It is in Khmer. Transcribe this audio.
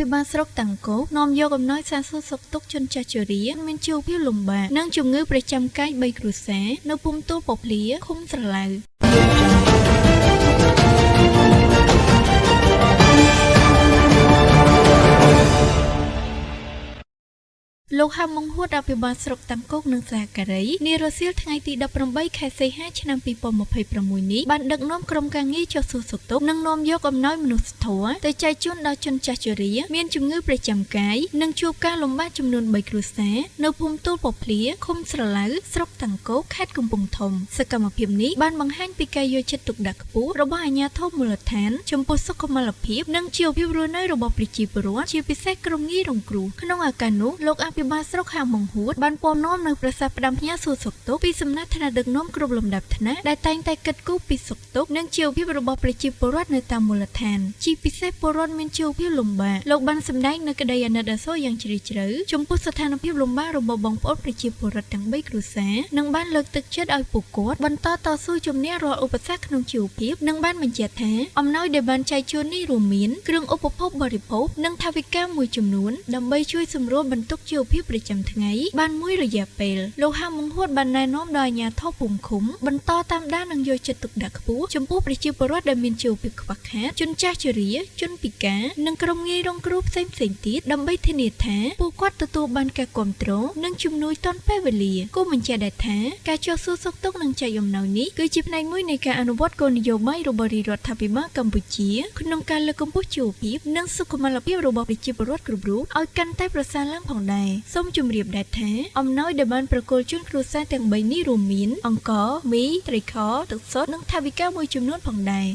ភិបាលស្រុកតាំងគោកនាំយកអំណោយសារសួរសុខទុក្ខជនចាស់ជរាមានជីវភាពលំបាកនិងជំងឺប្រចាំកាយ3គ្រួសារនៅភូមិទួលពភ្លាឃុំស្រឡៅលោកហាមងហួតអភិបាលស្រុកតាំងគោកនិងសហការីនារសៀលថ្ងៃទី18ខែសីហាឆ្នាំ2026នេះបានដឹកនាំក្រុមការងារចុះសួរសុខទុក្ខនិងនាំយកអំណោយមនុស្សធម៌ទៅចែកជូនដល់ជនចាស់ជរាមានជំងឺប្រចាំកាយនិងជួបការលំបាកចំនួន3គ្រួសារនៅភូមិទួលពភ្លាឃុំស្រឡៅស្រុកតាំងគោកខេត្តកំពង់ធំសកម្មភាពនេះបានបង្ហាញពីការយកចិត្តទុកដាក់ខ្ពស់របស់អាជ្ញាធរមូលដ្ឋានចំពោះសុខុមាលភាពនិងជីវភាពរស់នៅរបស់ប្រជាពលរដ្ឋជាពិសេសក្រុមងាយរងគ្រោះក្នុងឱកាសនោះលោកអភិបាលស្រុកហាមងហួតបានពំនាំនៅប្រសាទផ្ដាំផ្ញើសួរសុខទុក្ខពីសំណាក់ថ្នាក់ដឹកនាំគ្រប់លំដាប់ថ្នាក់ដែលតែងតែគិតគូរពីសុខទុក្ខនិងជីវភាពរបស់ប្រជាពលរដ្ឋនៅតាមមូលដ្ឋានជាពិសេសពលរដ្ឋមានជីវភាពលំបាកលោកបានសម្ដែងនូវក្តីអាណិតអាសូរយ៉ាងជ្រាលជ្រៅចំពោះស្ថានភាពលំបាករបស់បងប្អូនប្រជាពលរដ្ឋទាំង3គ្រួសារនិងបានលើកទឹកចិត្តឲ្យពួកគាត់បន្តតស៊ូជំនះរាល់ឧបសគ្គក្នុងជីវភាពនិងបានបញ្ជាក់ថាអំណោយដែលបានចែកជូននេះរួមមានគ្រឿងឧបភោគបរិភោគនិងថវិកាមួយចំនួនដើម្បីជួយសម្រួលបន្ទុកជីវភាពប្រចាំថ្ងៃបានមួយរយៈពេលលោកហាមងហួតបានណែនាំដល់អាជ្ញាធរភូមិឃុំបន្តតាមដាននិងយកចិត្តទុកដាក់ខ្ពស់ចំពោះប្រជាពលរដ្ឋដែលមានជីវភាពខ្វះខាតជនចាស់ជរាជនពិការនិងក្រុមងាយរងគ្រោះផ្សេងៗទៀតដើម្បីធានាថាពួកគាត់ទទួលបានការគាំទ្រនិងជំនួយទាន់ពេលវេលាគូបញ្ជាក់ដែរថាការចុះសួរសុខទុក្ខនិងចែកអំណោយនេះគឺជាផ្នែកមួយនៃការអនុវត្តគោលនយោបាយរបស់រដ្ឋាភិបាលកម្ពុជាក្នុងការលើកកម្ពស់ជីវភាពនិងសុខុមាលភាពរបស់ប្រជាពលរដ្ឋគ្រប់រូបឲ្យកាន់តែប្រសើរឡើងផងដែរសូមជម្រាបដែរថាអំណោយដែលបានប្រគល់ជូនគ្រួសារទាំង3នេះរួមមានអង្ករមីត្រីខទឹកសុទ្ធនិងថវិកាមួយចំនួនផងដែរ